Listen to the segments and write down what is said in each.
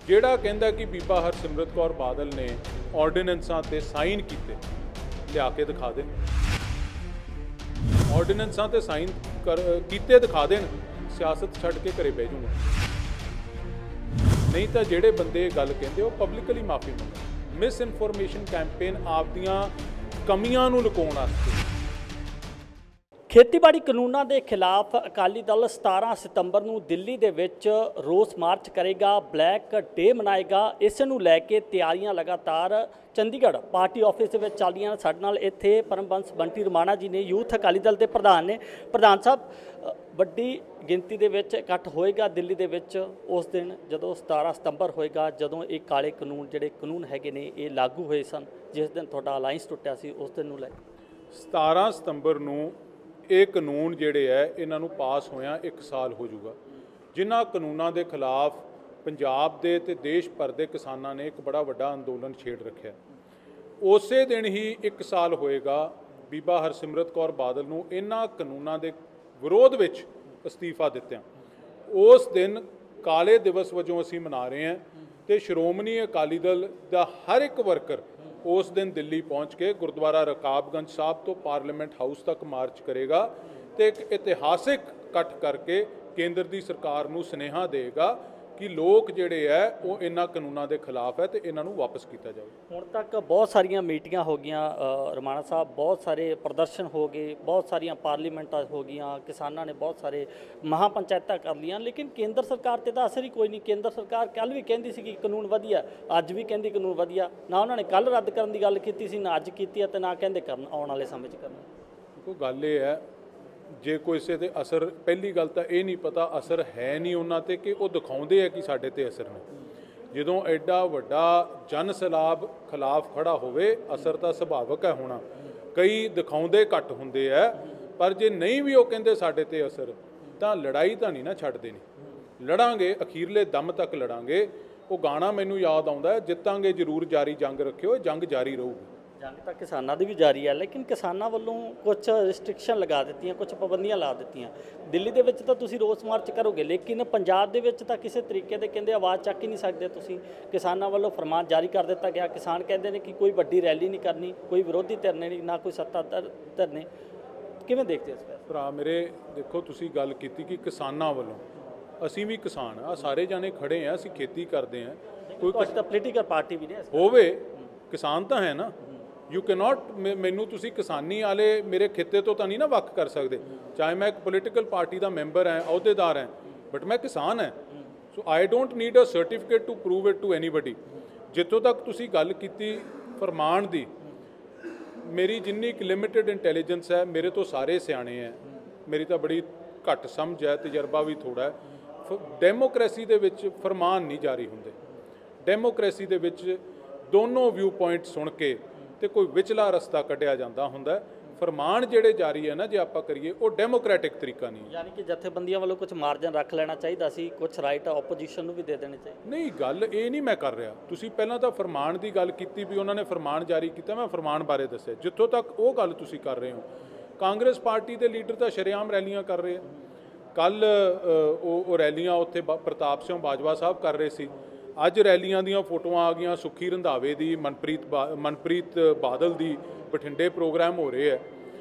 ਜਿਹੜਾ ਕਹਿੰਦਾ ਕਿ ਬੀਬਾ ਹਰਸਿਮਰਤ ਕੌਰ ਬਾਦਲ ਨੇ ਆਰਡੀਨੈਂਸਾਂ ਤੇ ਸਾਈਨ ਕੀਤੇ, ਲਿਆ ਕੇ ਦਿਖਾ ਦੇਣ। ਆਰਡੀਨੈਂਸਾਂ ਤੇ ਸਾਈਨ ਕੀਤੇ ਦਿਖਾ ਦੇਣ, ਸਿਆਸਤ ਛੱਡ ਕੇ ਘਰੇ ਬਹਿ ਜਾਊਗਾ। ਨਹੀਂ ਤਾਂ ਜਿਹੜੇ ਬੰਦੇ ਗੱਲ ਕਹਿੰਦੇ ਉਹ ਪਬਲਿਕਲੀ ਮਾਫੀ ਮੰਗਣ। ਮਿਸ ਇਨਫੋਰਮੇਸ਼ਨ ਕੈਂਪੇਨ ਆਪਦੀਆਂ ਕਮੀਆਂ ਨੂੰ ਲੁਕਾਉਣ ਵਾਸਤੇ। ਖੇਤੀਬਾੜੀ ਕਾਨੂੰਨਾਂ ਦੇ ਖਿਲਾਫ ਅਕਾਲੀ ਦਲ 17 ਸਤੰਬਰ ਨੂੰ ਦਿੱਲੀ ਦੇ ਵਿੱਚ ਰੋਸ ਮਾਰਚ ਕਰੇਗਾ, ਬਲੈਕ ਡੇ ਮਨਾਏਗਾ। ਇਸ ਨੂੰ ਲੈ ਕੇ ਤਿਆਰੀਆਂ ਲਗਾਤਾਰ ਚੰਡੀਗੜ੍ਹ ਪਾਰਟੀ ਆਫਿਸ ਦੇ ਵਿੱਚ ਚੱਲ ਰਹੀਆਂ। ਸਾਡੇ ਨਾਲ ਇੱਥੇ ਪਰਮਬੰਸ ਬੰਟੀ ਰਮਾਣਾ ਜੀ ਨੇ, ਯੂਥ ਅਕਾਲੀ ਦਲ ਦੇ ਪ੍ਰਧਾਨ ਨੇ। ਪ੍ਰਧਾਨ ਸਾਹਿਬ, ਵੱਡੀ ਗਿਣਤੀ ਦੇ ਵਿੱਚ ਇਕੱਠ ਹੋਏਗਾ ਦਿੱਲੀ ਦੇ ਵਿੱਚ ਉਸ ਦਿਨ ਜਦੋਂ 17 ਸਤੰਬਰ ਹੋਏਗਾ, ਜਦੋਂ ਇਹ ਕਾਲੇ ਕਾਨੂੰਨ ਜਿਹੜੇ ਕਾਨੂੰਨ ਹੈਗੇ ਨੇ ਇਹ ਲਾਗੂ ਹੋਏ ਸਨ, ਜਿਸ ਦਿਨ ਤੁਹਾਡਾ ਅਲਾਈਅੰਸ ਟੁੱਟਿਆ ਸੀ, ਉਸ ਦਿਨ ਨੂੰ ਲੈ 17 ਸਤੰਬਰ ਨੂੰ ਇਹ ਕਾਨੂੰਨ ਜਿਹੜੇ ਹੈ ਇਹਨਾਂ ਨੂੰ ਪਾਸ ਹੋਇਆ 1 ਸਾਲ ਹੋ ਜਾਊਗਾ। ਜਿਨ੍ਹਾਂ ਕਾਨੂੰਨਾਂ ਦੇ ਖਿਲਾਫ ਪੰਜਾਬ ਦੇ ਤੇ ਦੇਸ਼ ਭਰ ਦੇ ਕਿਸਾਨਾਂ ਨੇ ਇੱਕ ਬੜਾ ਵੱਡਾ ਅੰਦੋਲਨ ਛੇੜ ਰੱਖਿਆ, ਉਸੇ ਦਿਨ ਹੀ 1 ਸਾਲ ਹੋਏਗਾ ਬੀਬਾ ਹਰਸਿਮਰਤ ਕੌਰ ਬਾਦਲ ਨੂੰ ਇਹਨਾਂ ਕਾਨੂੰਨਾਂ ਦੇ ਵਿਰੋਧ ਵਿੱਚ ਅਸਤੀਫਾ ਦਿੱਤਿਆਂ। ਉਸ ਦਿਨ ਕਾਲੇ ਦਿਵਸ ਵਜੋਂ ਅਸੀਂ ਮਨਾ ਰਹੇ ਹਾਂ ਤੇ ਸ਼੍ਰੋਮਣੀ ਅਕਾਲੀ ਦਲ ਦਾ ਹਰ ਇੱਕ ਵਰਕਰ ਉਸ ਦਿਨ ਦਿੱਲੀ ਪਹੁੰਚ ਕੇ ਗੁਰਦੁਆਰਾ ਰਕਾਬਗੰਜ ਸਾਹਿਬ ਤੋਂ ਪਾਰਲੀਮੈਂਟ ਹਾਊਸ ਤੱਕ ਮਾਰਚ ਕਰੇਗਾ ਤੇ ਇੱਕ ਇਤਿਹਾਸਿਕ ਇਕੱਠ ਕਰਕੇ ਕੇਂਦਰ ਦੀ ਸਰਕਾਰ ਨੂੰ ਸੁਨੇਹਾ ਦੇਗਾ ਕਿ ਲੋਕ ਜਿਹੜੇ ਹੈ ਉਹ ਇਹਨਾਂ ਕਾਨੂੰਨਾਂ ਦੇ ਖਿਲਾਫ ਹੈ ਤੇ ਇਹਨਾਂ ਨੂੰ ਵਾਪਸ ਕੀਤਾ ਜਾਵੇ। ਹੁਣ ਤੱਕ ਬਹੁਤ ਸਾਰੀਆਂ ਮੀਟਿੰਗਾਂ ਹੋ ਗਈਆਂ ਰਮਾਣਾ ਸਾਹਿਬ, ਬਹੁਤ ਸਾਰੇ ਪ੍ਰਦਰਸ਼ਨ ਹੋ ਗਏ, ਬਹੁਤ ਸਾਰੀਆਂ ਪਾਰਲੀਮੈਂਟਾਂ ਹੋ ਗਈਆਂ, ਕਿਸਾਨਾਂ ਨੇ ਬਹੁਤ ਸਾਰੇ ਮਹਾ ਪੰਚਾਇਤਾਂ ਕਰ ਲਈਆਂ, ਲੇਕਿਨ ਕੇਂਦਰ ਸਰਕਾਰ ਤੇ ਤਾਂ ਅਸਰ ਹੀ ਕੋਈ ਨਹੀਂ। ਕੇਂਦਰ ਸਰਕਾਰ ਕੱਲ੍ਹ ਵੀ ਕਹਿੰਦੀ ਸੀ ਕਿ ਕਾਨੂੰਨ ਵਧੀਆ, ਅੱਜ ਵੀ ਕਹਿੰਦੀ ਕਾਨੂੰਨ ਵਧੀਆ। ਨਾ ਉਹਨਾਂ ਨੇ ਕੱਲ੍ਹ ਰੱਦ ਕਰਨ ਦੀ ਗੱਲ ਕੀਤੀ ਸੀ, ਨਾ ਅੱਜ ਕੀਤੀ ਹੈ, ਤੇ ਨਾ ਕਹਿੰਦੇ ਕਰਨ ਆਉਣ ਵਾਲੇ ਸਮੇਂ 'ਚ ਕਰਨਾ। ਦੇਖੋ, ਗੱਲ ਇਹ ਹੈ, ਜੇ ਕੋਈ ਕਿਸੇ ਤੇ ਅਸਰ, ਪਹਿਲੀ ਗੱਲ ਤਾਂ ਇਹ ਨਹੀਂ ਪਤਾ ਅਸਰ ਹੈ ਨਹੀਂ ਉਹਨਾਂ ਤੇ ਕਿ ਉਹ ਦਿਖਾਉਂਦੇ ਆ ਕਿ ਸਾਡੇ ਤੇ ਅਸਰ ਨੇ। ਜਦੋਂ ਐਡਾ ਵੱਡਾ ਜਨ ਸੈਲਾਬ ਖਿਲਾਫ ਖੜਾ ਹੋਵੇ, ਅਸਰ ਤਾਂ ਸੁਭਾਵਿਕ ਹੈ ਹੋਣਾ। ਕਈ ਦਿਖਾਉਂਦੇ ਘੱਟ ਹੁੰਦੇ ਆ, ਪਰ ਜੇ ਨਹੀਂ ਵੀ ਉਹ ਕਹਿੰਦੇ ਸਾਡੇ ਤੇ ਅਸਰ, ਤਾਂ ਲੜਾਈ ਤਾਂ ਨਹੀਂ ਨਾ ਛੱਡਦੇ ਨੇ। ਲੜਾਂਗੇ, ਅਖੀਰਲੇ ਦਮ ਤੱਕ ਲੜਾਂਗੇ। ਉਹ ਗਾਣਾ ਮੈਨੂੰ ਯਾਦ ਆਉਂਦਾ, ਜਿੱਤਾਂਗੇ ਜ਼ਰੂਰ ਜਾਰੀ ਜੰਗ ਰੱਖਿਓ, ਜੰਗ ਜਾਰੀ ਰਹੂਗੀ। ਜੰਗ ਤਾਂ ਕਿਸਾਨਾਂ ਦੀ ਵੀ ਜਾਰੀ ਹੈ, ਲੇਕਿਨ ਕਿਸਾਨਾਂ ਵੱਲੋਂ ਕੁਝ ਰਿਸਟ੍ਰਿਕਸ਼ਨ ਲਗਾ ਦਿੱਤੀਆਂ, ਕੁਝ ਪਾਬੰਦੀਆਂ ਲਾ ਦਿੱਤੀਆਂ। ਦਿੱਲੀ ਦੇ ਵਿੱਚ ਤਾਂ ਤੁਸੀਂ ਰੋਸ ਮਾਰਚ ਕਰੋਗੇ, ਲੇਕਿਨ ਪੰਜਾਬ ਦੇ ਵਿੱਚ ਤਾਂ ਕਿਸੇ ਤਰੀਕੇ ਦੇ ਕਹਿੰਦੇ ਆਵਾਜ਼ ਚੱਕ ਹੀ ਨਹੀਂ ਸਕਦੇ ਤੁਸੀਂ। ਕਿਸਾਨਾਂ ਵੱਲੋਂ ਫਰਮਾਨ ਜਾਰੀ ਕਰ ਦਿੱਤਾ ਗਿਆ। ਕਿਸਾਨ ਕਹਿੰਦੇ ਨੇ ਕਿ ਕੋਈ ਵੱਡੀ ਰੈਲੀ ਨਹੀਂ ਕਰਨੀ, ਕੋਈ ਵਿਰੋਧੀ ਧਰਨੇ ਨਹੀਂ, ਨਾ ਕੋਈ ਸੱਤਾ ਧਰਨੇ। ਕਿਵੇਂ ਦੇਖਦੇ ਹੋ ਇਸ ਬਾਰੇ? ਭਰਾ ਮੇਰੇ, ਦੇਖੋ, ਤੁਸੀਂ ਗੱਲ ਕੀਤੀ ਕਿ ਕਿਸਾਨਾਂ ਵੱਲੋਂ, ਅਸੀਂ ਵੀ ਕਿਸਾਨ ਆ, ਸਾਰੇ ਜਾਣੇ ਖੜੇ ਆ, ਅਸੀਂ ਖੇਤੀ ਕਰਦੇ ਆ। ਕੋਈ ਤਾਂ ਪੋਲੀਟੀਕਲ ਪਾਰਟੀ ਵੀ ਨੇ ਹੋਵੇ, ਕਿਸਾਨ ਤਾਂ ਹੈ ਨਾ। ਯੂ ਕੈਨ ਨਾਟ, ਮੈਨੂੰ ਤੁਸੀਂ ਕਿਸਾਨੀ ਵਾਲੇ ਮੇਰੇ ਖਿੱਤੇ ਤੋਂ ਤਾਂ ਨਹੀਂ ਨਾ ਵੱਖ ਕਰ ਸਕਦੇ। ਚਾਹੇ ਮੈਂ ਇੱਕ ਪੋਲੀਟੀਕਲ ਪਾਰਟੀ ਦਾ ਮੈਂਬਰ ਹਾਂ, ਅਹੁਦੇਦਾਰ ਹਾਂ, ਬਟ ਮੈਂ ਕਿਸਾਨ ਹਾਂ। So I don't need a certificate to prove it to anybody. ਜਿੱਥੋਂ ਤੱਕ ਤੁਸੀਂ ਗੱਲ ਕੀਤੀ ਫਰਮਾਨ ਦੀ, ਮੇਰੀ ਜਿੰਨੀ ਇੱਕ ਲਿਮਿਟਡ ਇੰਟੈਲੀਜੈਂਸ ਹੈ, ਮੇਰੇ ਤੋਂ ਸਾਰੇ ਸਿਆਣੇ ਹੈ, ਮੇਰੀ ਤਾਂ ਬੜੀ ਘੱਟ ਸਮਝ ਹੈ, ਤਜਰਬਾ ਵੀ ਥੋੜ੍ਹਾ ਹੈ। ਡੈਮੋਕ੍ਰੇਸੀ ਦੇ ਵਿੱਚ ਫਰਮਾਨ ਨਹੀਂ ਜਾਰੀ ਹੁੰਦੇ। ਡੈਮੋਕ੍ਰੇਸੀ ਦੇ ਵਿੱਚ ਦੋਨੋਂ ਵਿਊ ਪੁਆਇੰਟ ਸੁਣ ਕੇ ਤੇ ਕੋਈ ਵਿਚਲਾ ਰਸਤਾ ਕੱਢਿਆ ਜਾਂਦਾ ਹੁੰਦਾ। ਫਰਮਾਨ ਜਿਹੜੇ ਜਾਰੀ ਹੈ ਨਾ, ਜੇ ਆਪਾਂ ਕਰੀਏ, ਉਹ ਡੈਮੋਕ੍ਰੈਟਿਕ ਤਰੀਕਾ ਨਹੀਂ। ਯਾਨੀ ਕਿ ਜਥੇਬੰਦੀਆਂ ਵੱਲੋਂ ਕੁਝ ਮਾਰਜਨ ਰੱਖ ਲੈਣਾ ਚਾਹੀਦਾ ਸੀ, ਕੁਝ ਰਾਈਟ ਆਪੋਜੀਸ਼ਨ ਨੂੰ ਵੀ ਦੇ ਦੇਣੇ ਚਾਹੀਦੇ। ਨਹੀਂ, ਗੱਲ ਇਹ ਨਹੀਂ ਮੈਂ ਕਰ ਰਿਹਾ। ਤੁਸੀਂ ਪਹਿਲਾਂ ਤਾਂ ਫਰਮਾਨ ਦੀ ਗੱਲ ਕੀਤੀ ਵੀ ਉਹਨਾਂ ਨੇ ਫਰਮਾਨ ਜਾਰੀ ਕੀਤਾ, ਮੈਂ ਫਰਮਾਨ ਬਾਰੇ ਦੱਸਿਆ। ਜਿੱਥੋਂ ਤੱਕ ਉਹ ਗੱਲ ਤੁਸੀਂ ਕਰ ਰਹੇ ਹੋ, ਕਾਂਗਰਸ ਪਾਰਟੀ ਦੇ ਲੀਡਰ ਤਾਂ ਸ਼ਰੇਆਮ ਰੈਲੀਆਂ ਕਰ ਰਹੇ ਆ। ਕੱਲ੍ਹ ਉਹ ਰੈਲੀਆਂ ਉੱਥੇ ਪ੍ਰਤਾਪ ਸਿੰਘ ਬਾਜਵਾ ਸਾਹਿਬ ਕਰ ਰਹੇ ਸੀ। ਅੱਜ ਰੈਲੀਆਂ ਦੀਆਂ ਫੋਟੋਆਂ ਆ ਗਈਆਂ, ਸੁੱਖੀ ਰੰਧਾਵੇ ਦੀ, ਮਨਪ੍ਰੀਤ ਬਾਦਲ ਦੀ, ਬਠਿੰਡੇ ਪ੍ਰੋਗਰਾਮ ਹੋ ਰਹੇ ਹੈ।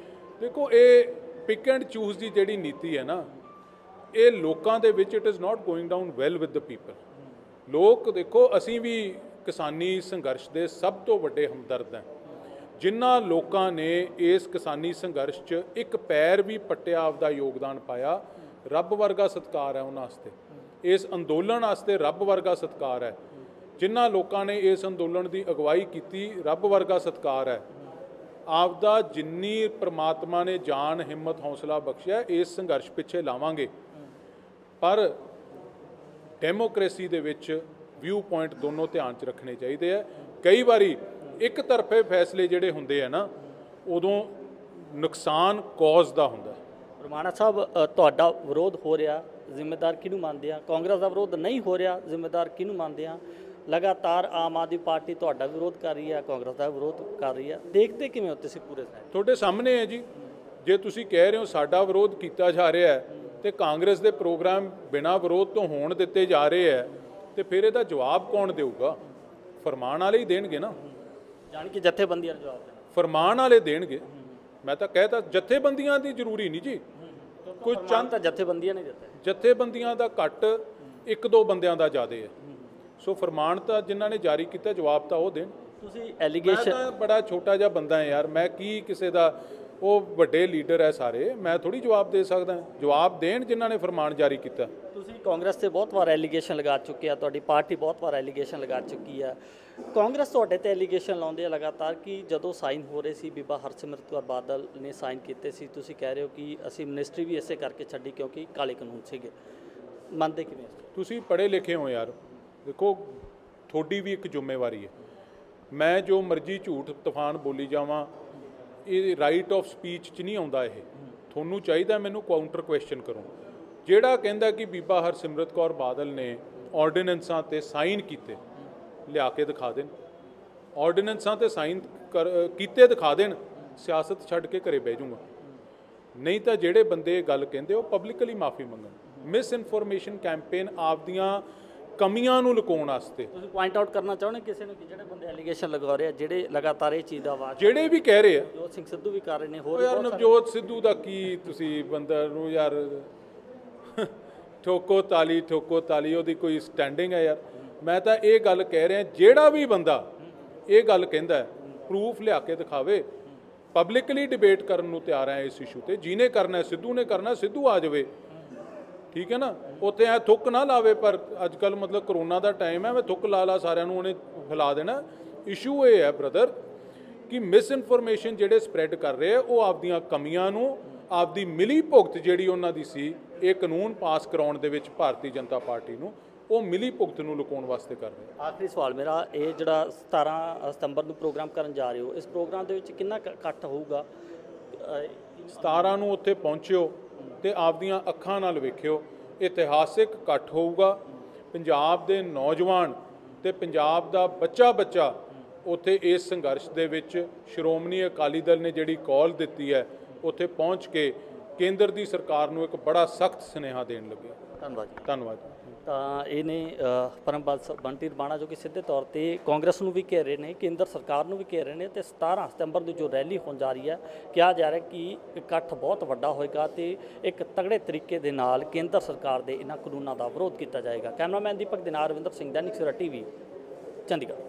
ਦੇਖੋ, ਇਹ ਪਿਕ ਐਂਡ ਚੂਜ਼ ਦੀ ਜਿਹੜੀ ਨੀਤੀ ਹੈ ਨਾ, ਇਹ ਲੋਕਾਂ ਦੇ ਵਿੱਚ it is not going down well with the people. ਲੋਕ, ਦੇਖੋ, ਅਸੀਂ ਵੀ ਕਿਸਾਨੀ ਸੰਘਰਸ਼ ਦੇ ਸਭ ਤੋਂ ਵੱਡੇ ਹਮਦਰਦ ਹਾਂ। ਜਿਨ੍ਹਾਂ ਲੋਕਾਂ ਨੇ ਇਸ ਕਿਸਾਨੀ ਸੰਘਰਸ਼ 'ਚ ਇੱਕ ਪੈਰ ਵੀ ਪੱਟਿਆ, ਆਪਦਾ ਯੋਗਦਾਨ ਪਾਇਆ, ਰੱਬ ਵਰਗਾ ਸਤਿਕਾਰ ਹੈ ਉਹਨਾਂ ਵਾਸਤੇ। ਇਸ ਅੰਦੋਲਨ ਵਾਸਤੇ ਰੱਬ ਵਰਗਾ ਸਤਿਕਾਰ ਹੈ। ਜਿਨ੍ਹਾਂ ਲੋਕਾਂ ਨੇ ਇਸ ਅੰਦੋਲਨ ਦੀ ਅਗਵਾਈ ਕੀਤੀ, ਰੱਬ ਵਰਗਾ ਸਤਿਕਾਰ ਹੈ। ਆਪਦਾ ਜਿੰਨੀ ਪ੍ਰਮਾਤਮਾ ਨੇ ਜਾਨ, ਹਿੰਮਤ, ਹੌਸਲਾ ਬਖਸ਼ਿਆ, ਇਸ ਸੰਘਰਸ਼ ਪਿੱਛੇ ਲਾਵਾਂਗੇ। ਪਰ ਡੈਮੋਕ੍ਰੇਸੀ ਦੇ ਵਿੱਚ ਵਿਊ ਪੁਆਇੰਟ ਦੋਨੋਂ ਧਿਆਨ 'ਚ ਰੱਖਣੇ ਚਾਹੀਦੇ ਆ। ਕਈ ਵਾਰੀ ਇੱਕ ਤਰਫੇ ਫੈਸਲੇ ਜਿਹੜੇ ਹੁੰਦੇ ਆ ਨਾ, ਉਦੋਂ ਨੁਕਸਾਨ ਕੌਜ਼ ਦਾ ਹੁੰਦਾ। ਰਮਾਣਾ ਸਾਹਿਬ, ਤੁਹਾਡਾ ਵਿਰੋਧ ਹੋ ਰਿਹਾ, ਜ਼ਿੰਮੇਦਾਰ ਕਿਹਨੂੰ ਮੰਨਦੇ ਆ? ਕਾਂਗਰਸ ਦਾ ਵਿਰੋਧ ਨਹੀਂ ਹੋ ਰਿਹਾ, ਜ਼ਿੰਮੇਦਾਰ ਕਿਹਨੂੰ ਮੰਨਦੇ ਆ? ਲਗਾਤਾਰ ਆਮ ਆਦਮੀ ਪਾਰਟੀ ਤੁਹਾਡਾ ਵਿਰੋਧ ਕਰ ਰਹੀ ਹੈ, ਕਾਂਗਰਸ ਦਾ ਵਿਰੋਧ ਕਰ ਰਹੀ ਹੈ, ਦੇਖਦੇ ਕਿਵੇਂ ਹੋ ਤੁਸੀਂ ਪੂਰੇ ਸਾਹਿਬ? ਤੁਹਾਡੇ ਸਾਹਮਣੇ ਹੈ ਜੀ। ਜੇ ਤੁਸੀਂ ਕਹਿ ਰਹੇ ਹੋ ਸਾਡਾ ਵਿਰੋਧ ਕੀਤਾ ਜਾ ਰਿਹਾ ਹੈ ਤੇ ਕਾਂਗਰਸ ਦੇ ਪ੍ਰੋਗਰਾਮ ਬਿਨਾਂ ਵਿਰੋਧ ਤੋਂ ਹੋਣ ਦਿੱਤੇ ਜਾ ਰਹੇ ਹੈ, ਤੇ ਫਿਰ ਇਹਦਾ ਜਵਾਬ ਕੌਣ ਦੇਊਗਾ? ਫਰਮਾਨ ਵਾਲੇ ਹੀ ਦੇਣਗੇ ਨਾ, ਜਾਣ ਕੇ ਜਥੇਬੰਦੀਆਂ ਦਾ ਜਵਾਬ ਦੇਣਾ। ਫਰਮਾਨ ਵਾਲੇ ਦੇਣਗੇ। ਮੈਂ ਤਾਂ ਕਹਿਤਾ ਜਥੇਬੰਦੀਆਂ ਦੀ ਜ਼ਰੂਰੀ ਨਹੀਂ ਜੀ, ਕੋਈ ਚੰਦ ਤਾਂ ਜਥੇਬੰਦੀਆਂ ਨੇ ਦਿੱਤਾ, ਜਥੇਬੰਦੀਆਂ ਦਾ ਘੱਟ, ਇੱਕ ਦੋ ਬੰਦਿਆਂ ਦਾ ਜ਼ਿਆਦਾ ਹੈ। ਸੋ ਫਰਮਾਨ ਤਾਂ ਜਿਨ੍ਹਾਂ ਨੇ ਜਾਰੀ ਕੀਤਾ, ਜਵਾਬ ਤਾਂ ਉਹ ਦੇਣ। ਤੁਸੀਂ ਮੈਂ ਐਲੀਗੇਸ਼ਨ ਤਾਂ ਬੜਾ ਛੋਟਾ ਜਿਹਾ ਬੰਦਾ ਹੈ ਯਾਰ, ਮੈਂ ਕੀ ਕਿਸੇ ਦਾ, ਉਹ ਵੱਡੇ ਲੀਡਰ ਹੈ ਸਾਰੇ, ਮੈਂ ਥੋੜੀ ਜਵਾਬ ਦੇ ਸਕਦਾ। ਜਵਾਬ ਦੇਣ ਜਿਨ੍ਹਾਂ ਨੇ ਫਰਮਾਨ ਜਾਰੀ ਕੀਤਾ। ਤੁਸੀਂ ਕਾਂਗਰਸ ਤੇ ਬਹੁਤ ਵਾਰ ਐਲੀਗੇਸ਼ਨ ਲਗਾ ਚੁੱਕੇ ਆ, ਤੁਹਾਡੀ ਪਾਰਟੀ ਬਹੁਤ ਵਾਰ ਐਲੀਗੇਸ਼ਨ ਲਗਾ ਚੁੱਕੀ ਆ। ਕਾਂਗਰਸ ਤੁਹਾਡੇ ਤੇ ਐਲੀਗੇਸ਼ਨ ਲਾਉਂਦੇ ਆ ਲਗਾਤਾਰ ਕਿ ਜਦੋਂ ਸਾਈਨ ਹੋ ਰਹੇ ਸੀ, ਬੀਬਾ ਹਰਸਿਮਰਤ ਕੌਰ ਬਾਦਲ ਨੇ ਸਾਈਨ ਕੀਤੇ ਸੀ, ਤੁਸੀਂ ਕਹਿ ਰਹੇ ਹੋ ਕਿ ਅਸੀਂ ਮਿਨਿਸਟਰੀ ਵੀ ਇਸੇ ਕਰਕੇ ਛੱਡੀ ਕਿਉਂਕਿ ਕਾਲੇ ਕਾਨੂੰਨ ਸੀਗੇ। ਮੰਨਦੇ ਕਿਵੇਂ? ਤੁਸੀਂ ਪੜ੍ਹੇ ਲਿਖੇ ਹੋ ਯਾਰ, ਦੇਖੋ ਤੁਹਾਡੀ ਵੀ ਇੱਕ ਜ਼ਿੰਮੇਵਾਰੀ ਹੈ। ਮੈਂ ਜੋ ਮਰਜ਼ੀ ਝੂਠ ਤੂਫਾਨ ਬੋਲੀ ਜਾਵਾਂ, ਇਹ ਰਾਈਟ ਆਫ ਸਪੀਚ 'ਚ ਨਹੀਂ ਆਉਂਦਾ। ਇਹ ਤੁਹਾਨੂੰ ਚਾਹੀਦਾ ਮੈਨੂੰ ਕਾਊਂਟਰ ਕੁਐਸਚਨ ਕਰੋ। ਜਿਹੜਾ ਕਹਿੰਦਾ ਕਿ ਬੀਬਾ ਹਰਸਿਮਰਤ ਕੌਰ ਬਾਦਲ ਨੇ ਆਰਡੀਨੈਂਸਾਂ ਤੇ ਸਾਈਨ ਕੀਤੇ, ਲਿਆ ਕੇ ਦਿਖਾ ਦੇਣ। ਆਰਡੀਨੈਂਸਾਂ ਤੇ ਸਾਈਨ ਕੀਤੇ ਦਿਖਾ ਦੇਣ, ਸਿਆਸਤ ਛੱਡ ਕੇ ਘਰੇ ਬਹਿ ਜਾਊਗਾ। ਨਹੀਂ ਤਾਂ ਜਿਹੜੇ ਬੰਦੇ ਇਹ ਗੱਲ ਕਹਿੰਦੇ ਉਹ ਪਬਲਿਕਲੀ ਮਾਫੀ ਮੰਗਣ। ਮਿਸ ਇਨਫੋਰਮੇਸ਼ਨ ਕੈਂਪੇਨ ਆਪਦੀਆਂ ਕਮੀਆਂ ਨੂੰ ਲੁਕਾਉਣ ਵਾਸਤੇ। ਤੁਸੀਂ ਪੁਆਇੰਟ ਆਊਟ ਕਰਨਾ ਚਾਹੁੰਦੇ ਕਿਸੇ ਨੂੰ ਕਿ ਜਿਹੜੇ ਬੰਦੇ ਐਲੀਗੇਸ਼ਨ ਲਗਾ ਰਹੇ ਆ, ਜਿਹੜੇ ਲਗਾਤਾਰ ਇਹ ਚੀਜ਼ ਦਾ ਆਵਾਜ਼, ਜਿਹੜੇ ਵੀ ਕਹਿ ਰਹੇ ਆ, ਨਵਜੋਤ ਸਿੰਘ ਸਿੱਧੂ ਵੀ ਕਰ ਰਹੇ ਨੇ, ਹੋਰ ਯਾਰ ਨਵਜੋਤ ਸਿੱਧੂ ਦਾ ਕੀ, ਤੁਸੀਂ ਬੰਦਾ ਨੂੰ ਯਾਰ ਠੋਕੋ ਤਾਲੀ, ਉਹਦੀ ਕੋਈ ਸਟੈਂਡਿੰਗ ਹੈ ਯਾਰ? ਮੈਂ ਤਾਂ ਇਹ ਗੱਲ ਕਹਿ ਰਿਹਾ, ਜਿਹੜਾ ਵੀ ਬੰਦਾ ਇਹ ਗੱਲ ਕਹਿੰਦਾ ਪ੍ਰੂਫ ਲਿਆ ਕੇ ਦਿਖਾਵੇ। ਪਬਲਿਕਲੀ ਡਿਬੇਟ ਕਰਨ ਨੂੰ ਤਿਆਰ ਹੈ ਇਸ ਇਸ਼ੂ ਤੇ। ਜਿਹਨੇ ਕਰਨਾ, ਸਿੱਧੂ ਨੇ ਕਰਨਾ, ਸਿੱਧੂ ਆ ਜਾਵੇ, ਠੀਕ ਹੈ ਨਾ। ਉੱਥੇ ਐ ਥੁੱਕ ਨਾ ਲਾਵੇ, ਪਰ ਅੱਜ ਕੱਲ੍ਹ ਮਤਲਬ ਕਰੋਨਾ ਦਾ ਟਾਈਮ ਹੈ, ਮੈਂ ਥੁੱਕ ਲਾ ਸਾਰਿਆਂ ਨੂੰ ਉਹਨੇ ਫੈਲਾ ਦੇਣਾ। ਇਸ਼ੂ ਇਹ ਹੈ ਬ੍ਰਦਰ ਕਿ ਮਿਸ ਇਨਫੋਰਮੇਸ਼ਨ ਜਿਹੜੇ ਸਪਰੈਡ ਕਰ ਰਹੇ ਆ, ਉਹ ਆਪਦੀਆਂ ਕਮੀਆਂ ਨੂੰ, ਆਪਦੀ ਮਿਲੀ ਭੁਗਤ ਜਿਹੜੀ ਉਹਨਾਂ ਦੀ ਸੀ ਇਹ ਕਾਨੂੰਨ ਪਾਸ ਕਰਾਉਣ ਦੇ ਵਿੱਚ ਭਾਰਤੀ ਜਨਤਾ ਪਾਰਟੀ ਨੂੰ, ਉਹ ਮਿਲੀ ਭੁਗਤ ਨੂੰ ਲੁਕਾਉਣ ਵਾਸਤੇ ਕਰ ਰਹੇ। ਆਖਰੀ ਸਵਾਲ ਮੇਰਾ, ਇਹ ਜਿਹੜਾ 17 ਸਤੰਬਰ ਨੂੰ ਪ੍ਰੋਗਰਾਮ ਕਰਨ ਜਾ ਰਹੇ ਹੋ, ਇਸ ਪ੍ਰੋਗਰਾਮ ਦੇ ਵਿੱਚ ਕਿੰਨਾ ਇਕੱਠ ਹੋਊਗਾ? 17 ਨੂੰ ਉੱਥੇ ਪਹੁੰਚਿਓ ਤੇ ਆਪਦੀਆਂ ਅੱਖਾਂ ਨਾਲ ਵੇਖਿਓ, ਇਤਿਹਾਸਿਕ ਇਕੱਠ ਹੋਊਗਾ। ਪੰਜਾਬ ਦੇ ਨੌਜਵਾਨ ਤੇ ਪੰਜਾਬ ਦਾ ਬੱਚਾ ਉੱਥੇ ਇਸ ਸੰਘਰਸ਼ ਦੇ ਵਿੱਚ, ਸ਼੍ਰੋਮਣੀ ਅਕਾਲੀ ਦਲ ਨੇ ਜਿਹੜੀ ਕਾਲ ਦਿੱਤੀ ਹੈ, ਉੱਥੇ ਪਹੁੰਚ ਕੇ ਕੇਂਦਰ ਦੀ ਸਰਕਾਰ ਨੂੰ ਇੱਕ ਬੜਾ ਸਖਤ ਸੁਨੇਹਾ ਦੇਣ ਲੱਗੇ। ਧੰਨਵਾਦ ਜੀ। ਧੰਨਵਾਦ। ਤਾਂ ਇਹ ਨੇ ਪਰਮਪਾਲ ਬੰਟੀ ਰਬਾਣਾ ਜੋ ਕਿ ਸਿੱਧੇ ਤੌਰ ਤੇ ਕਾਂਗਰਸ ਨੂੰ ਵੀ ਘੇਰ ਰਹੇ ਨੇ, ਕੇਂਦਰ ਸਰਕਾਰ ਨੂੰ ਵੀ ਘੇਰ ਰਹੇ ਨੇ, ਤੇ 17 ਸਤੰਬਰ ਨੂੰ ਜੋ ਰੈਲੀ ਹੋਣ ਜਾ ਰਹੀ ਹੈ, ਕਿਹਾ ਜਾ ਰਿਹਾ ਕਿ ਇਕੱਠ ਬਹੁਤ ਵੱਡਾ ਹੋਏਗਾ ਤੇ ਇੱਕ ਤਗੜੇ ਤਰੀਕੇ ਦੇ ਨਾਲ ਕੇਂਦਰ ਸਰਕਾਰ ਦੇ ਇਹਨਾਂ ਕਾਨੂੰਨਾਂ ਦਾ ਵਿਰੋਧ ਕੀਤਾ ਜਾਏਗਾ। ਕੈਮਰਾਮੈਨ ਦੀਪਕ ਦੇ ਨਾਲ ਰਵਿੰਦਰ ਸਿੰਘ, दैनिक सवेरा टीवी, चंडीगढ़।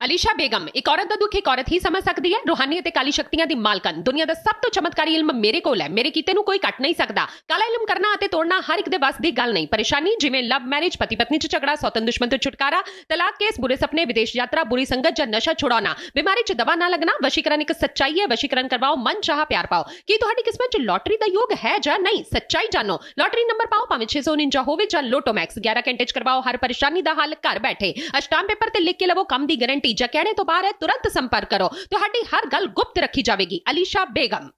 ਅਲੀਸ਼ਾ ਬੇਗਮ, ਇੱਕ ਔਰਤ ਦਾ ਦੁੱਖ ਇੱਕ ਔਰਤ ਹੀ ਸਮਝ ਸਕਦੀ ਹੈ। ਰੂਹਾਨੀ ਅਤੇ ਕਾਲੀ ਸ਼ਕਤੀਆਂ ਦੀ ਮਾਲਕਨ, ਦੁਨੀਆ ਦਾ ਸਭ ਤੋਂ ਚਮਤਕਾਰੀ ਇਲਮ ਮੇਰੇ ਕੋਲ ਹੈ। ਮੇਰੇ ਕੀਤੇ ਨੂੰ ਕੋਈ ਕੱਟ ਨਹੀਂ ਸਕਦਾ। ਕਾਲਾ ਇਲਮ ਕਰਨਾ ਅਤੇ ਤੋੜਨਾ ਹਰ ਇੱਕ ਦੇ ਵੱਸ ਦੀ ਗੱਲ ਨਹੀਂ। ਪਰੇਸ਼ਾਨੀ ਜਿਵੇਂ ਲਵ ਮੈਰਿਜ, ਪਤੀ ਪਤਨੀ 'ਚ ਝਗੜਾ, ਸੌਤਨ ਦੁਸ਼ਮਣ ਤੋਂ ਛੁਟਕਾਰਾ, ਤਲਾਕ ਕੇਸ, ਬੁਰੇ ਸੁਪਨੇ, ਵਿਦੇਸ਼ ਯਾਤਰਾ, ਬੁਰੀ ਸੰਗਤ ਜਾਂ ਨਸ਼ਾ ਛੁਡਾਉਣਾ, ਬਿਮਾਰੀ 'ਚ ਦਵਾ ਨਾ ਲੱਗਣਾ। ਵਸ਼ੀਕਰਨ ਇੱਕ ਸੱਚਾਈ ਹੈ। ਵਸ਼ੀਕਰਨ ਕਰਵਾਓ, ਮਨ ਚਾਹਾ ਪਿਆਰ ਪਾਓ। ਕੀ ਤੁਹਾਡੀ ਕਿਸਮਤ 'ਚ ਲੋਟਰੀ ਦਾ ਯੋਗ ਹੈ ਜਾਂ ਨਹੀਂ? ਸੱਚਾਈ ਜਾਣੋ। ਲੋਟਰੀ ਨੰਬਰ ਪਾਓ, ਭਾਵੇਂ 649 ਹੋਵੇ ਜਾਂ ਲੋਟੋ ਮੈਕਸ। 11 ਘੰਟੇ 'ਚ ਕਰਵਾਓ ਹਰ ਪਰੇਸ਼ਾਨੀ ਦਾ ਹੱਲ ਘਰ ਬੈਠੇ। ਅਸ਼ਟਾਮ ਪੇਪਰ ਤੇ ਲਿਖ ਕੇ ਲਵੋ ਕੰਮ ਦੀ ਗਾਰੰਟੀ। ਜਾਂ ਕਹਿਣੇ ਤੋਂ ਬਾਹਰ तुरंत संपर्क करो, ਤੁਹਾਡੀ ਹਰ ਗੱਲ ਗੁਪਤ ਰੱਖੀ ਜਾਵੇਗੀ। ਅਲੀਸ਼ਾ ਬੇਗਮ।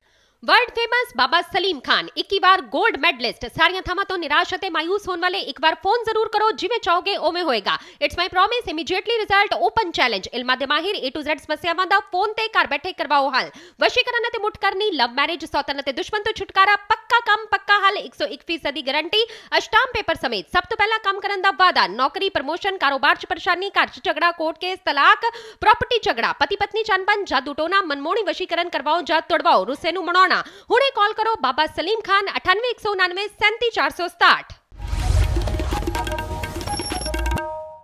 वर्ल्ड फेमस बाबा सलीम खान 21 बार गोल्ड मेडलिस्ट। सारियां थावां तो निराश अते मायूस होने वाले एक बार फोन जरूर करो, जिवें चाहोगे उवें होएगा। It's my promise, immediately result, open challenge. इल्मां दे माहिर A to Z समस्यावां दा फोन ते घर बैठे करवाओ हल। वशीकरण अते मुठ करनी, लव मैरिज, सौतन अते दुश्मन तो छुटकारा, पक्का काम पक्का हल, 101% दी गारंटी, अष्टाम पेपर समेत। सब तो पहला काम करन दा वादा, नौकरी, प्रमोशन, कारोबार च परेशानी, घर च झगड़ा, कोर्ट केस, तलाक, प्रॉपर्टी झगड़ा, पति पत्नी च अनबन, जादू टोना, मनमोहनी वशीकरण करवाओ जां तुड़वाओ, रुस्से नूं मनाउणा। हुणे कॉल करो बाबा सलीम खान 98 199 37 467।